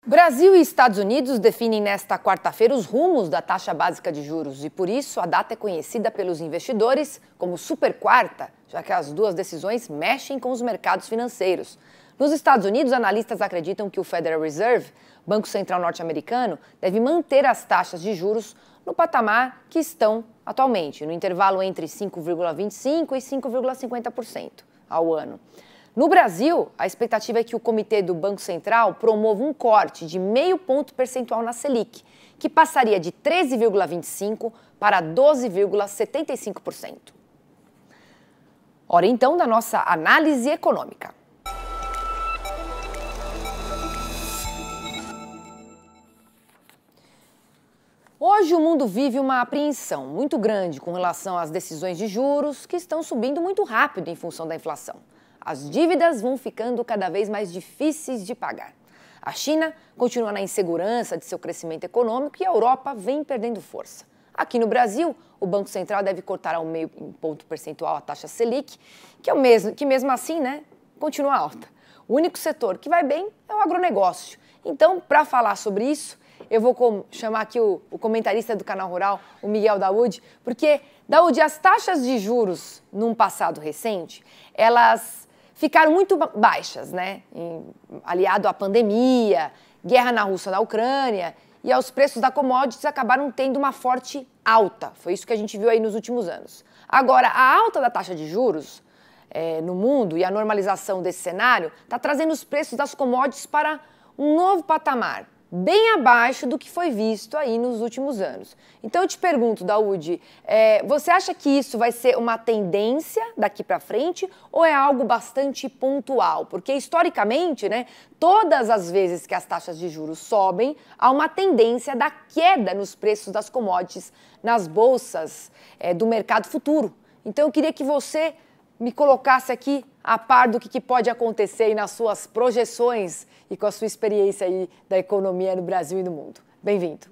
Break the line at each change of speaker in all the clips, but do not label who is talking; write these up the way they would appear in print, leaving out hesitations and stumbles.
Brasil e Estados Unidos definem nesta quarta-feira os rumos da taxa básica de juros e, por isso, a data é conhecida pelos investidores como super quarta, já que as duas decisões mexem com os mercados financeiros. Nos Estados Unidos, analistas acreditam que o Federal Reserve, Banco Central norte-americano, deve manter as taxas de juros no patamar que estão atualmente, no intervalo entre 5,25% e 5,50% ao ano. No Brasil, a expectativa é que o Comitê do Banco Central promova um corte de 0,5 ponto percentual na Selic, que passaria de 13,25% para 12,75%. Hora então da nossa análise econômica. Hoje o mundo vive uma apreensão muito grande com relação às decisões de juros que estão subindo muito rápido em função da inflação. As dívidas vão ficando cada vez mais difíceis de pagar. A China continua na insegurança de seu crescimento econômico e a Europa vem perdendo força. Aqui no Brasil, o Banco Central deve cortar ao 0,5 ponto percentual a taxa Selic, que mesmo assim, continua alta. O único setor que vai bem é o agronegócio. Então, para falar sobre isso, eu vou chamar aqui o comentarista do Canal Rural, o Miguel Daoud, porque, Daoud, as taxas de juros num passado recente, elas ficaram muito baixas, aliado à pandemia, guerra na Rússia, na Ucrânia, e os preços da commodities acabaram tendo uma forte alta. Foi isso que a gente viu aí nos últimos anos. Agora, a alta da taxa de juros no mundo e a normalização desse cenário está trazendo os preços das commodities para um novo patamar, bem abaixo do que foi visto aí nos últimos anos. Então eu te pergunto, Daoud, você acha que isso vai ser uma tendência daqui para frente ou é algo bastante pontual? Porque historicamente, todas as vezes que as taxas de juros sobem, há uma tendência da queda nos preços das commodities nas bolsas do mercado futuro. Então eu queria que você me colocasse aqui a par do que pode acontecer aí nas suas projeções e com a sua experiência aí da economia no Brasil e no mundo. Bem-vindo.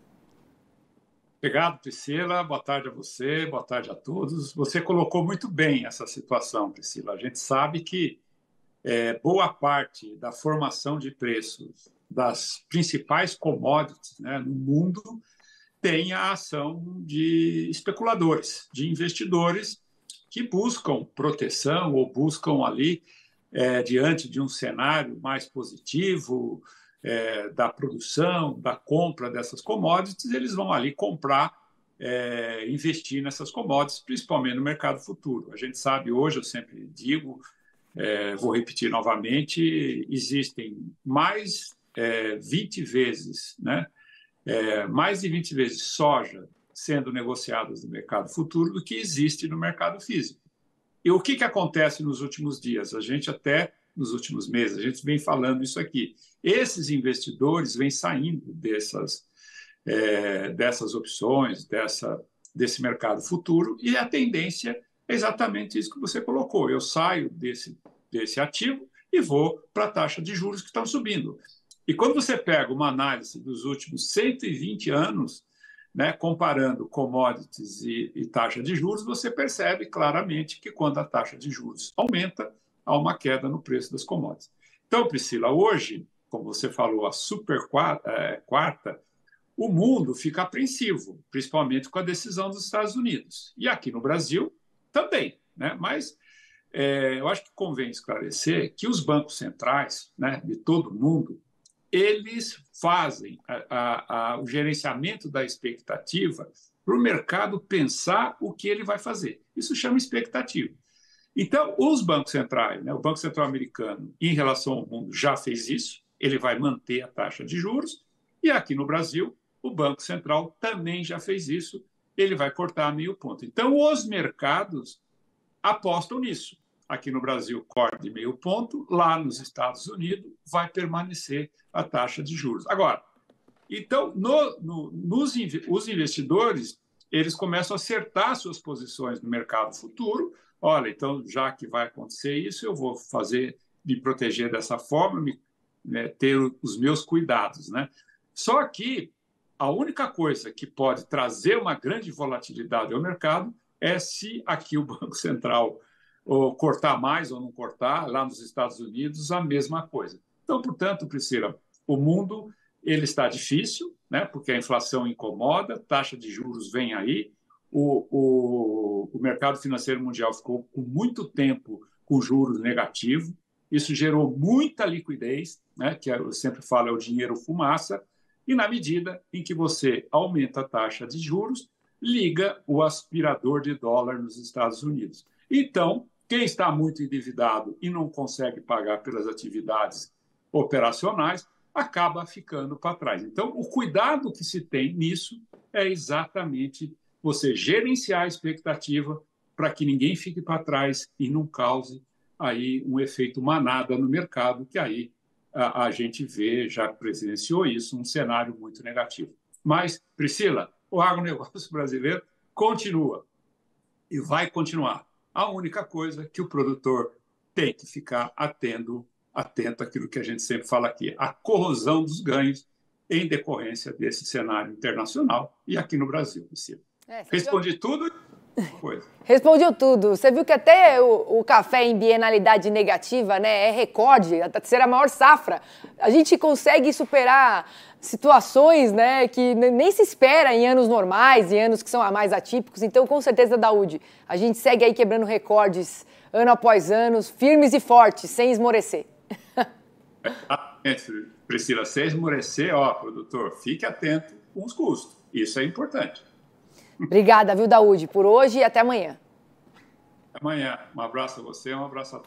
Obrigado, Priscila. Boa tarde a você, boa tarde a todos. Você colocou muito bem essa situação, Priscila. A gente sabe que boa parte da formação de preços das principais commodities no mundo tem a ação de especuladores, de investidores que buscam proteção ou buscam ali, diante de um cenário mais positivo da produção, da compra dessas commodities, eles vão ali comprar, investir nessas commodities, principalmente no mercado futuro. A gente sabe hoje, eu sempre digo, vou repetir novamente, existem mais 20 vezes, mais de 20 vezes soja sendo negociadas no mercado futuro do que existe no mercado físico. E o que acontece nos últimos dias? A gente até, nos últimos meses, a gente vem falando isso aqui. Esses investidores vêm saindo dessas opções, desse mercado futuro, e a tendência é exatamente isso que você colocou. Eu saio desse ativo e vou para a taxa de juros que estão subindo. E quando você pega uma análise dos últimos 120 anos, comparando commodities e taxa de juros, você percebe claramente que quando a taxa de juros aumenta, há uma queda no preço das commodities. Então, Priscila, hoje, como você falou, a super quarta, o mundo fica apreensivo, principalmente com a decisão dos Estados Unidos. E aqui no Brasil também. Mas eu acho que convém esclarecer que os bancos centrais de todo o mundo, eles fazem o gerenciamento da expectativa para o mercado pensar o que ele vai fazer. Isso chama expectativa. Então, os bancos centrais, o Banco Central americano, em relação ao mundo, já fez isso, ele vai manter a taxa de juros, e aqui no Brasil, o Banco Central também já fez isso, ele vai cortar 0,5 ponto. Então, os mercados apostam nisso. Aqui no Brasil, corte de 0,5 ponto, lá nos Estados Unidos vai permanecer a taxa de juros. Agora, então, os investidores, eles começam a acertar suas posições no mercado futuro. Olha, então, já que vai acontecer isso, eu vou me proteger dessa forma, ter os meus cuidados. Só que a única coisa que pode trazer uma grande volatilidade ao mercado é se aqui o Banco Central ou cortar mais ou não cortar, lá nos Estados Unidos, a mesma coisa. Então, portanto, Priscila, o mundo ele está difícil, né, porque a inflação incomoda, taxa de juros vem aí, o mercado financeiro mundial ficou com muito tempo com juros negativos, isso gerou muita liquidez, né, que eu sempre falo é o dinheiro fumaça, e na medida em que você aumenta a taxa de juros, liga o aspirador de dólar nos Estados Unidos. Então, quem está muito endividado e não consegue pagar pelas atividades operacionais, acaba ficando para trás. Então, o cuidado que se tem nisso é exatamente você gerenciar a expectativa para que ninguém fique para trás e não cause aí um efeito manada no mercado, que aí a gente vê, já presenciou isso, um cenário muito negativo. Mas, Priscila, o agronegócio brasileiro continua e vai continuar. A única coisa é que o produtor tem que ficar atento àquilo que a gente sempre fala aqui, a corrosão dos ganhos em decorrência desse cenário internacional e aqui no Brasil, Priscila. Respondi tudo? Coisa.
Respondeu tudo. Você viu que até o café em bienalidade negativa, né, é recorde, será a maior safra. A gente consegue superar situações, né, que nem se espera em anos normais, em anos que são mais atípicos. Então, com certeza, Daúde, a gente segue aí quebrando recordes ano após ano, firmes e fortes, sem esmorecer.
Priscila, sem esmorecer, produtor, fique atento com os custos. Isso é importante.
Obrigada, viu, Daúde, por hoje e até amanhã.
Até amanhã. Um abraço a você, um abraço a todos.